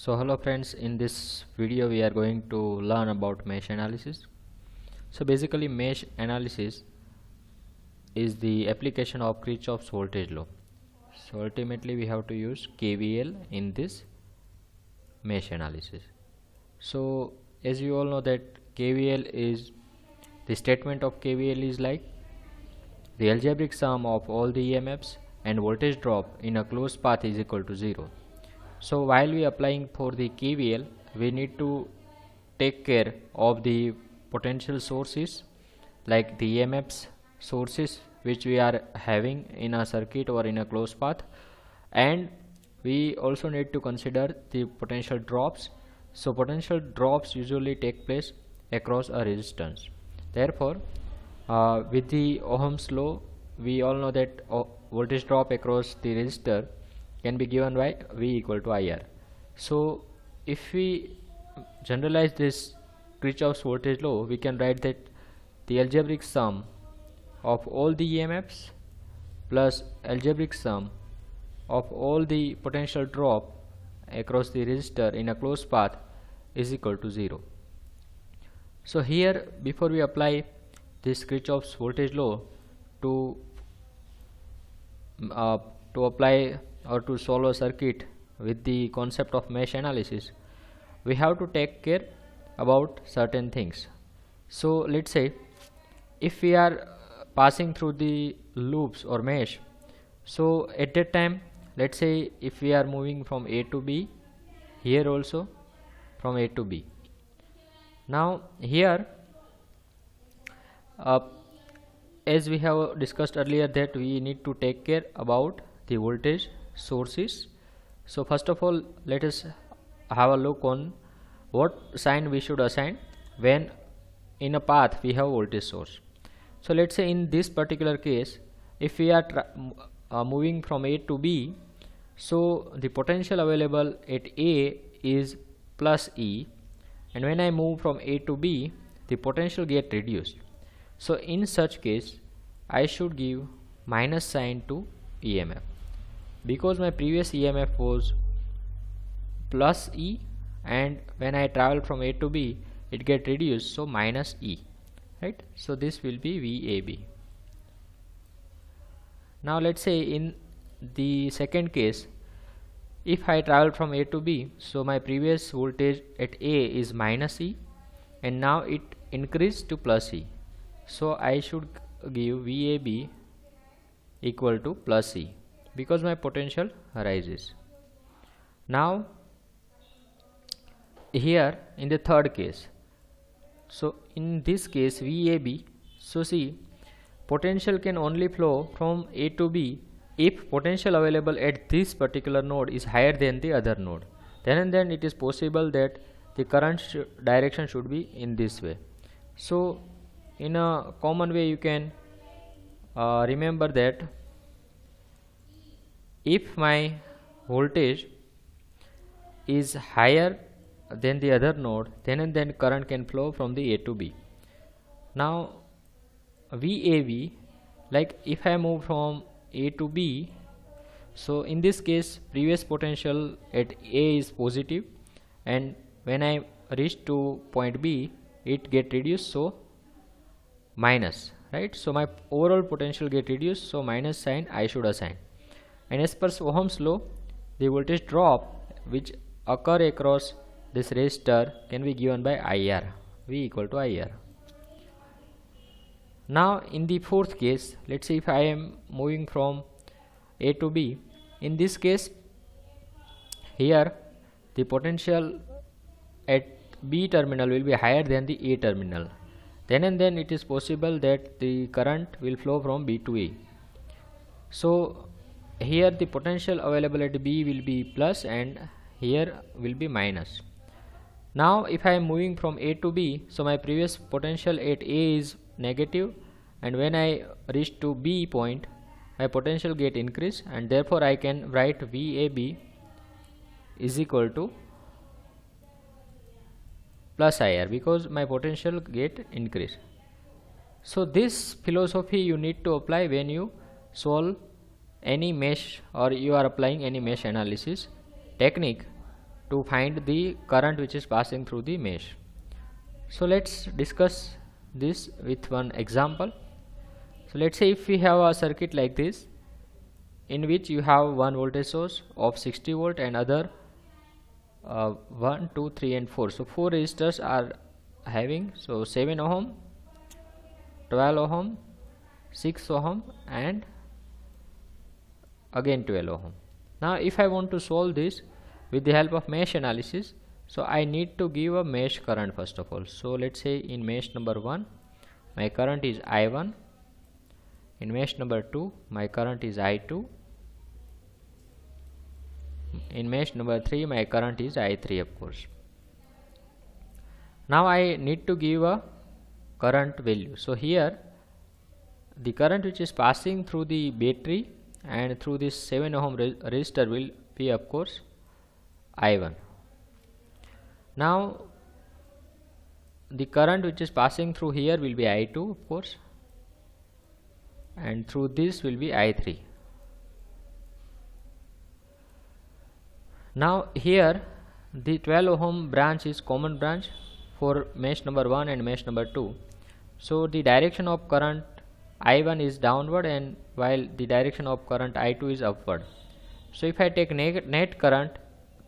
So hello friends, in this video we are going to learn about mesh analysis. So basically mesh analysis is the application of Kirchhoff's voltage law. So ultimately we have to use KVL in this mesh analysis. So as you all know that KVL is, the statement of KVL is like the algebraic sum of all the EMFs and voltage drop in a closed path is equal to 0. So while we applying for the KVL, we need to take care of the potential sources like the EMFs sources which we are having in a circuit or in a closed path, and we also need to consider the potential drops. So potential drops usually take place across a resistance. Therefore with the Ohm's law, we all know that voltage drop across the resistor can be given by V equal to IR. So if we generalize this Kirchhoff's voltage law, we can write that the algebraic sum of all the EMFs plus algebraic sum of all the potential drop across the resistor in a closed path is equal to 0. So here, before we apply this Kirchhoff's voltage law to apply or to solve a circuit with the concept of mesh analysis, we have to take care about certain things. So let's say if we are passing through the loops or mesh, so at that time, let's say if we are moving from A to B, here also from A to B. Now here as we have discussed earlier that we need to take care about the voltage sources. So first of all, let us have a look on what sign we should assign when in a path we have voltage source. So let's say in this particular case, if we are moving from A to B, so the potential available at A is plus E, and when I move from A to B, the potential get reduced. So in such case, I should give minus sign to EMF, because my previous EMF was plus E, and when I travel from A to B, it get reduced, so minus E, right? So this will be VAB. Now let's say in the second case, if I travel from A to B, so my previous voltage at A is minus E, and now it increased to plus E. So I should give VAB equal to plus E, because my potential rises. Now here in the third case, so in this case VAB, so see, potential can only flow from A to B if potential available at this particular node is higher than the other node. Then and then it is possible that the current direction should be in this way. So in a common way, you can remember that if my voltage is higher than the other node, then and then current can flow from the A to B. Now VAB, like if I move from A to B, so in this case previous potential at A is positive, and when I reach to point B, it get reduced, so minus, right? So my overall potential get reduced, so minus sign I should assign. And as per Ohm's law, the voltage drop which occur across this resistor can be given by IR, V equal to IR. Now in the fourth case, let's say if I am moving from A to B, in this case here the potential at B terminal will be higher than the A terminal. Then and then it is possible that the current will flow from B to A. So here the potential available at B will be plus, and here will be minus. Now if I am moving from A to B, so my previous potential at A is negative, and when I reach to B point, my potential get increased, and therefore I can write VAB is equal to plus IR, because my potential get increased. So this philosophy you need to apply when you solve any mesh or you are applying any mesh analysis technique to find the current which is passing through the mesh. So let's discuss this with one example. So let's say if we have a circuit like this, in which you have one voltage source of 60 volt and other 1, 2, 3 and 4. So 4 resistors are having, so 7 ohm, 12 ohm, 6 ohm and again 12 ohm. Now if I want to solve this with the help of mesh analysis, so I need to give a mesh current first of all. So let's say in mesh number 1 my current is I1, in mesh number 2 my current is I2, in mesh number 3 my current is I3 of course. Now I need to give a current value. So here the current which is passing through the battery and through this 7 ohm resistor will be of course I1. Now the current which is passing through here will be I2 of course, and through this will be I3. Now here the 12 ohm branch is common branch for mesh number 1 and mesh number 2. So the direction of current I1 is downward and while the direction of current I2 is upward. So if I take net current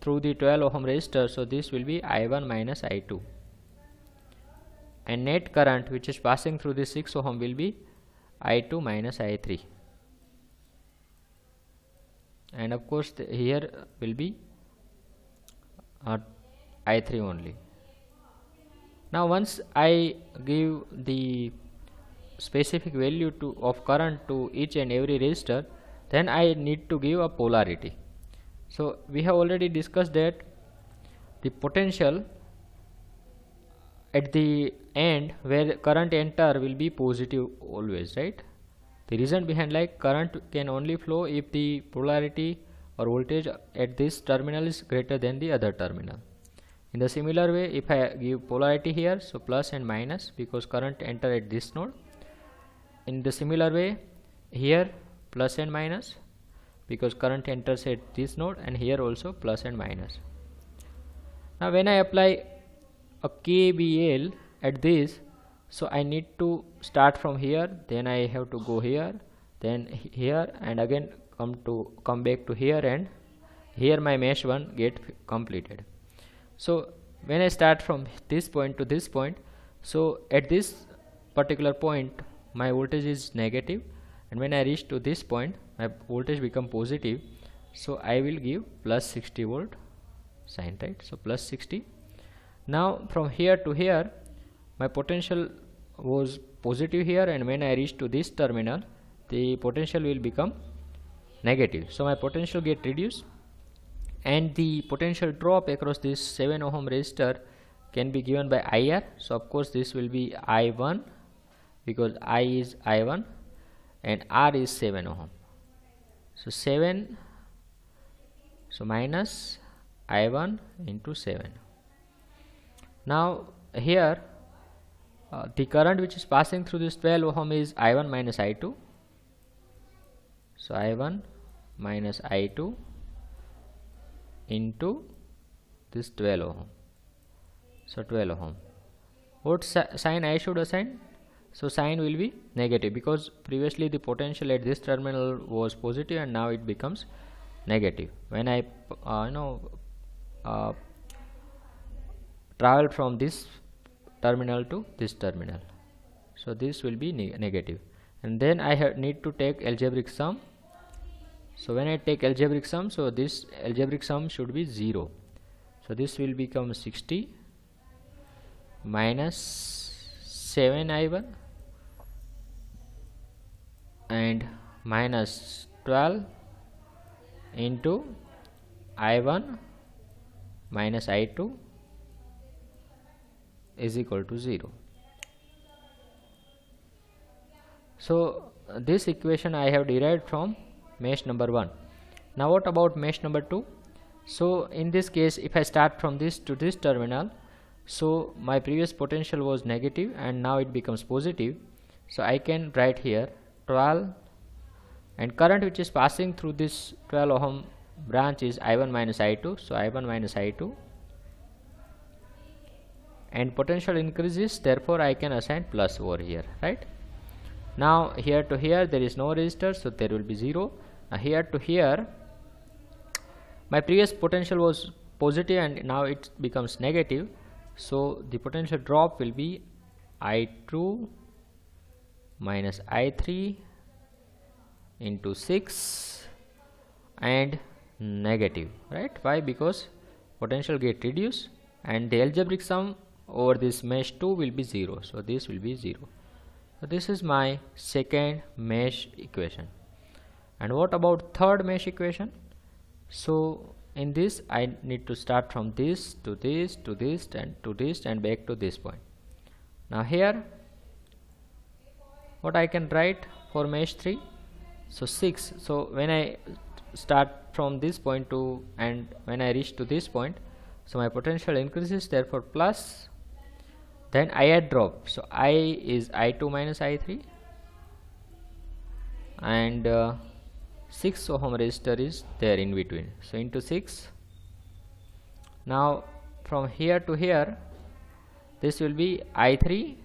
through the 12 ohm resistor, so this will be I1 minus I2, and net current which is passing through the 6 ohm will be I2 minus I3, and of course here will be I3 only. Now once I give the specific value of current to each and every resistor, then I need to give a polarity. So we have already discussed that the potential at the end where current enter will be positive always, right? The reason behind like current can only flow if the polarity or voltage at this terminal is greater than the other terminal. In the similar way, if I give polarity here, so plus and minus because current enter at this node. In the similar way here plus and minus because current enters at this node, and here also plus and minus. Now when I apply a KVL at this, so I need to start from here, then I have to go here, then here, and again come back to here, and here my mesh 1 get completed. So when I start from this point to this point, so at this particular point my voltage is negative, and when I reach to this point my voltage become positive, so I will give plus 60 volt sign, right? So plus 60. Now from here to here my potential was positive here, and when I reach to this terminal the potential will become negative, so my potential get reduced, and the potential drop across this 7 ohm resistor can be given by IR. So of course this will be I1 because I is I1 and R is 7 ohm. So 7, so minus I1 into 7. Now here the current which is passing through this 12 ohm is I1 minus I2. So I1 minus I2 into this 12 ohm. So 12 ohm. What sign I should assign? So sign will be negative because previously the potential at this terminal was positive and now it becomes negative when I travel from this terminal to this terminal. So this will be negative, and then I need to take algebraic sum. So when I take algebraic sum, so this algebraic sum should be 0. So this will become 60 minus 7I1 and minus 12 into I1 minus I2 is equal to 0. So this equation I have derived from mesh number 1. Now what about mesh number 2? So in this case, if I start from this to this terminal, so my previous potential was negative and now it becomes positive. So I can write here 12, and current which is passing through this 12 ohm branch is I1 minus I2, so I1 minus I2, and potential increases, therefore I can assign plus over here, right? Now here to here there is no resistor, so there will be 0. Now here to here my previous potential was positive and now it becomes negative, so the potential drop will be I2 minus I3 into 6 and negative, right? Why? Because potential get reduced and the algebraic sum over this mesh 2 will be 0, so this will be 0. So this is my second mesh equation. And what about third mesh equation? So in this I need to start from this to this to this and to this and back to this point. Now here what I can write for mesh 3? So 6. So when I start from this point to and when I reach to this point, so my potential increases, therefore plus, then I add drop, so I is I2 minus I3 and 6 ohm resistor is there in between, so into 6. Now from here to here this will be I3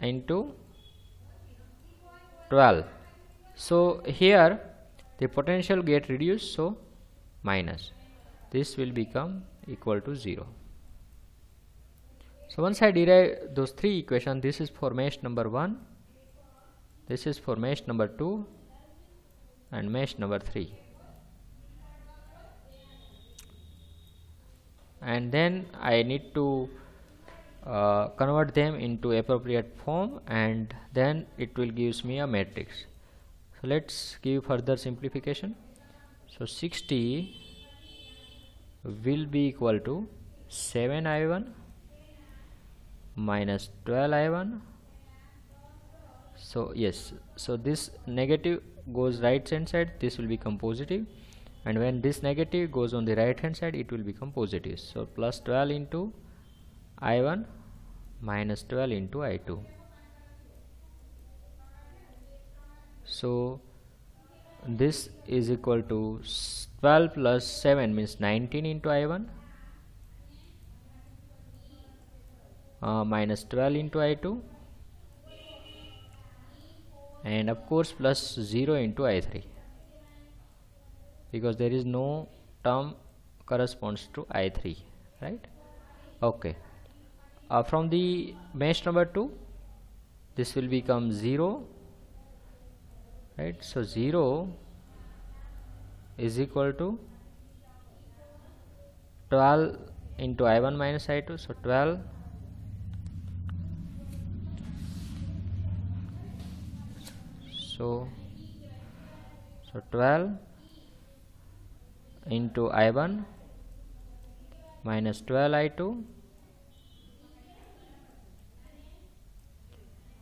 into 12, so here the potential get reduced, so minus, this will become equal to 0. So once I derive those three equations, this is for mesh number 1, this is for mesh number 2 and mesh number 3, and then I need to convert them into appropriate form, and then it will gives me a matrix. So let's give further simplification. So 60 will be equal to 7I1 minus 12I1. So yes, so this negative goes right hand side, this will become positive, and when this negative goes on the right hand side it will become positive. So plus 12 into I1 minus 12 into I2. So this is equal to 12 plus 7 means 19 into I1 minus 12 into I2, and of course plus 0 into I3, because there is no term corresponds to I3, right? Okay. From the mesh number 2 this will become 0, right? So 0 is equal to 12 into I1 minus I2, so 12 so 12 into I1 minus 12 I2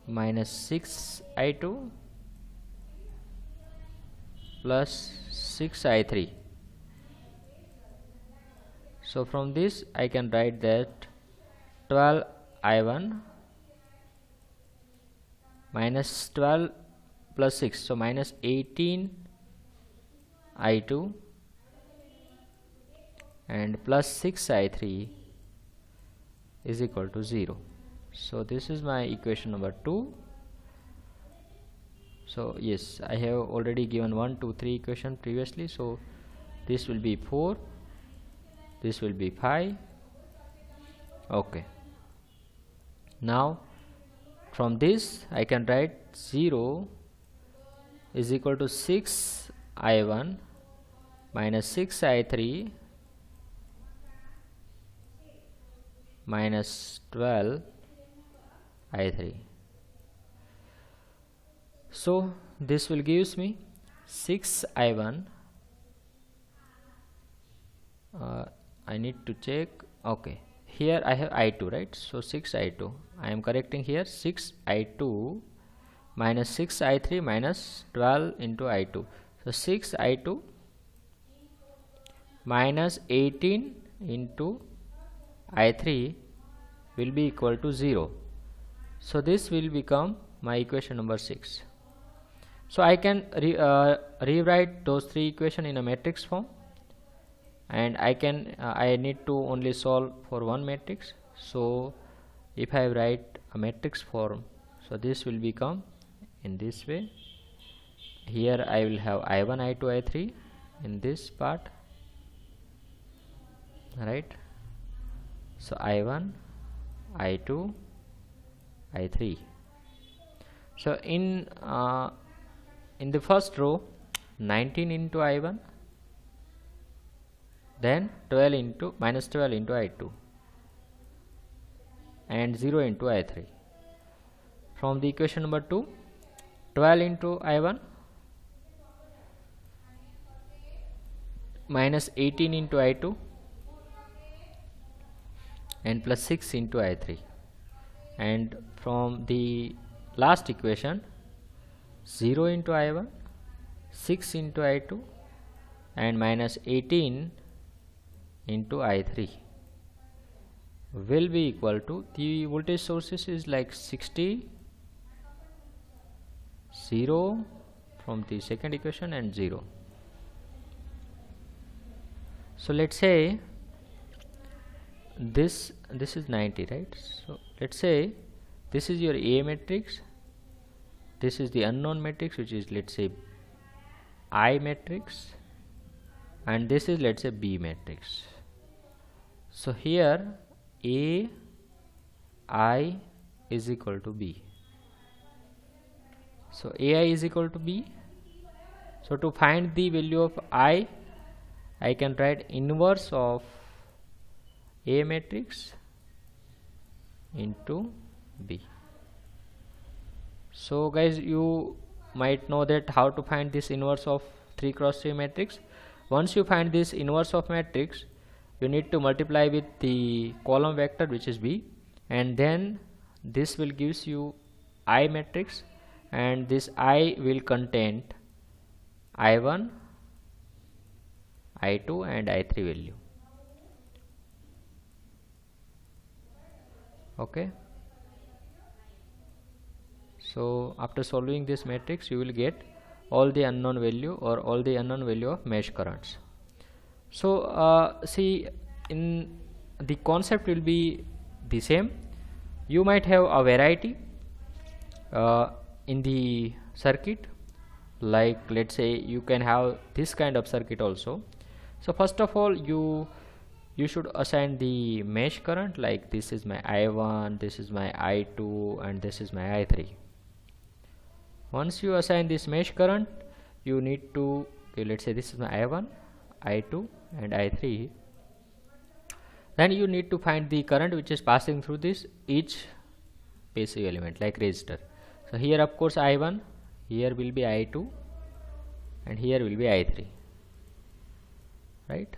minus 6 I2 plus 6 I3. So from this I can write that 12 I1 minus 12 plus 6, so minus 18 I2 and plus 6 I3 is equal to 0. So this is my equation number 2. So yes, I have already given 1 2 3 equation previously, so this will be 4, this will be 5. Okay, now from this I can write 0 is equal to 6 I1 minus 6 I3 minus 12 I3. So this will gives me 6 I1. I need to check. Okay, here I have I2, right? So 6 I2, I am correcting here, 6 I2 minus 6 I3 minus 12 into I2. So 6 I2 minus 18 into I3 will be equal to 0. So this will become my equation number 6. So I can rewrite those three equations in a matrix form, and I need to only solve for one matrix. So if I write a matrix form, so this will become in this way. Here I will have I1, I2, I3 in this part, right? So I1, I2, I3. So in the first row, 19 into I1, then 12 into I2, and 0 into I3. From the equation number 2, 12 into I1 minus 18 into I2 and plus 6 into I3. And from the last equation, 0 into I1, 6 into I2 and minus 18 into I3 will be equal to, the voltage sources is like 60, 0 from the second equation and 0. So let's say this is 90, right? So let's say this is your A matrix, this is the unknown matrix, which is, let's say, I matrix, and this is, let's say, B matrix. So here A I is equal to B. So AI is equal to B. So to find the value of I can write inverse of A matrix into B. So guys, you might know that how to find this inverse of 3 cross 3 matrix. Once you find this inverse of matrix, you need to multiply with the column vector, which is B, and then this will gives you I matrix, and this I will contain I1, I2 and I3 value. Okay, so after solving this matrix, you will get all the unknown value or all the unknown value of mesh currents. So see, in the concept will be the same. You might have a variety in the circuit, like let's say you can have this kind of circuit also. So first of all, you should assign the mesh current, like this is my I1, this is my I2 and this is my I3. Once you assign this mesh current, you need to, okay, let's say this is my I1, I2 and I3. Then you need to find the current which is passing through this each passive element, like resistor. So here of course I1, here will be I2 and here will be I3, right?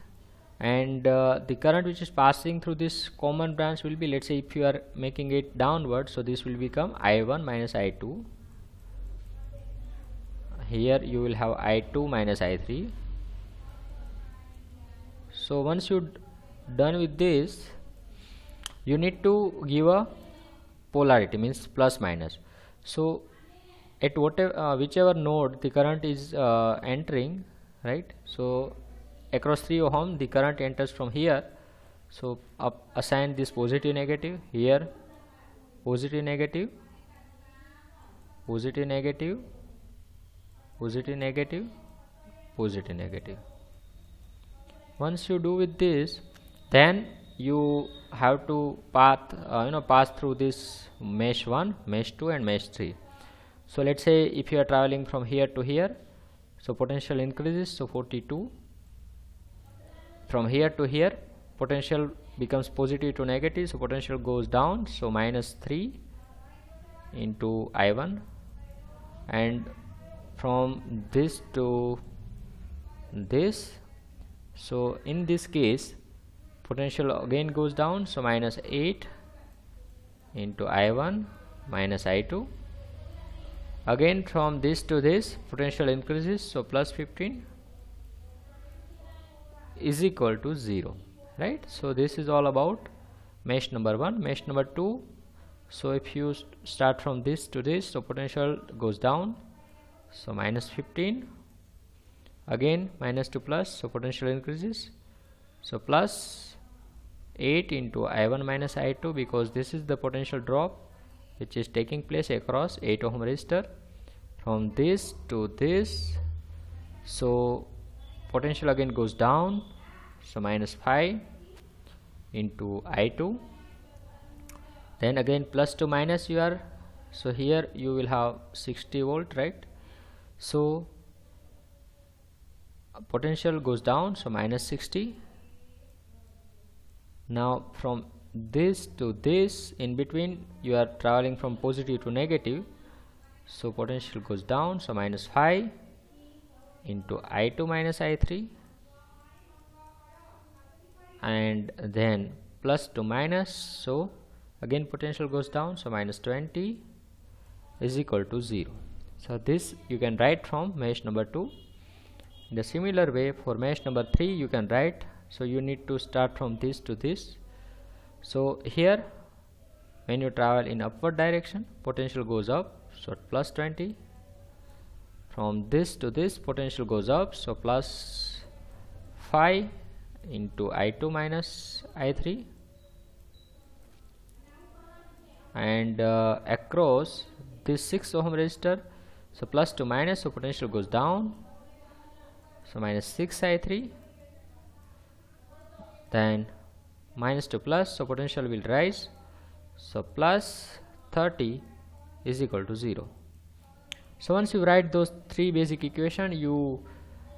And the current which is passing through this common branch will be, let's say if you are making it downward, so this will become I1 minus I2. Here you will have I2 minus I3. So once you done with this, you need to give a polarity, means plus minus. So at whatever whichever node the current is entering, right? So across 3 ohm the current enters from here. So assign this positive negative, here positive negative, positive negative, positive negative, positive negative. Once you do with this, then you have to pass through this mesh 1, mesh 2 and mesh 3. So let's say if you are traveling from here to here, so potential increases, so 42. From here to here, potential becomes positive to negative, so potential goes down, so minus 3 into I1. And from this to this, so in this case potential again goes down, so minus 8 into I1 minus I2. Again from this to this, potential increases, so plus 15 is equal to 0, right? So this is all about mesh number 1. Mesh number 2, so if you start from this to this, so potential goes down, so minus 15, again minus to plus, so potential increases, so plus 8 into I1 minus I2, because this is the potential drop which is taking place across 8 ohm resistor from this to this. So potential again goes down, so minus 5 into I2, then again plus to minus you are, so here you will have 60 volt, right? So potential goes down, so minus 60. Now from this to this, in between you are traveling from positive to negative, so potential goes down, so minus 5 into I2 minus I3, and then plus to minus, so again potential goes down, so minus 20 is equal to 0. So this you can write from mesh number 2. In the similar way for mesh number 3 you can write, so you need to start from this to this. So here when you travel in upward direction, potential goes up, so plus 20. From this to this, potential goes up, so plus 5 into I2 minus I3, and across this 6 ohm resistor, so plus to minus, so potential goes down, so minus 6 I3, then minus to plus, so potential will rise, so plus 30 is equal to 0. So once you write those three basic equations, you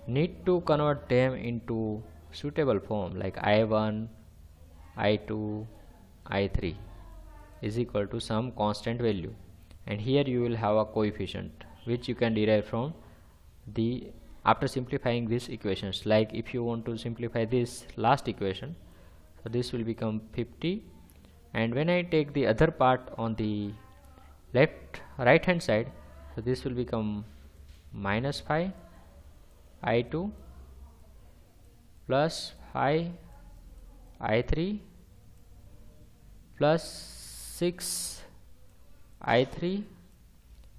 need to convert them into suitable form, like I1, I2, I3 is equal to some constant value, and here you will have a coefficient which you can derive from the after simplifying these equations. Like if you want to simplify this last equation, so this will become 50, and when I take the other part on the right hand side, so this will become minus 5 I2 plus 5 I3 plus 6 I3,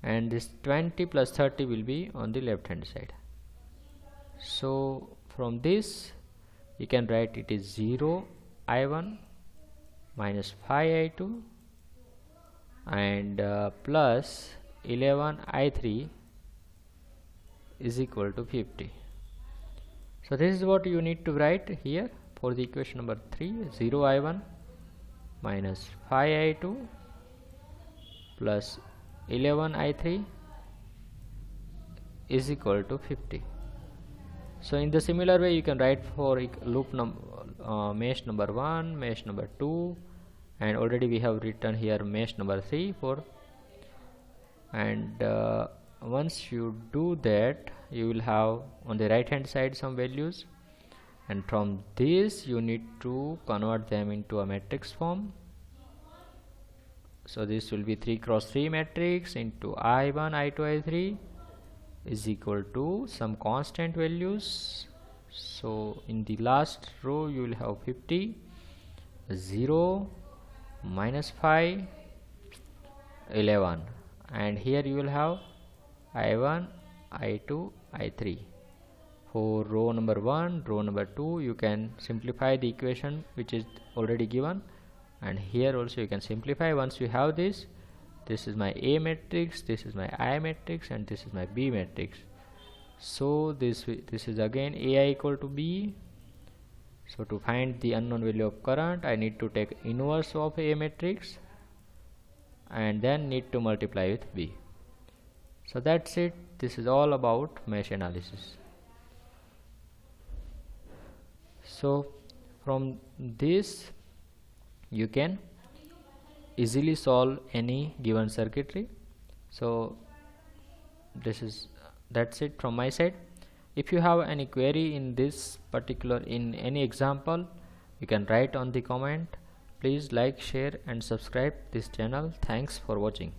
and this 20 plus 30 will be on the left hand side. So from this you can write it is 0 I1 minus 5 I2 and plus 11 I3 is equal to 50. So this is what you need to write here for the equation number 3. 0 I1 minus 5 I2 plus 11 I3 is equal to 50. So in the similar way you can write for mesh number 1, mesh number 2, and already we have written here mesh number 3, 4, and once you do that you will have on the right hand side some values, and from this you need to convert them into a matrix form. So this will be 3 cross 3 matrix into I1, I2, I3 is equal to some constant values. So in the last row you will have 50, 0, minus 5, 11, and here you will have I1, I2, I3. For row number 1, row number 2 you can simplify the equation which is already given, and here also you can simplify. Once you have this is my A matrix, this is my I matrix, and this is my B matrix. So this is again AI equal to B. So to find the unknown value of current, I need to take inverse of A matrix and then need to multiply with B. So that's it. This is all about mesh analysis. So from this you can easily solve any given circuitry. So that's it from my side. If you have any query in this particular in any example, you can write on the comment. Please like, share and subscribe this channel. Thanks for watching.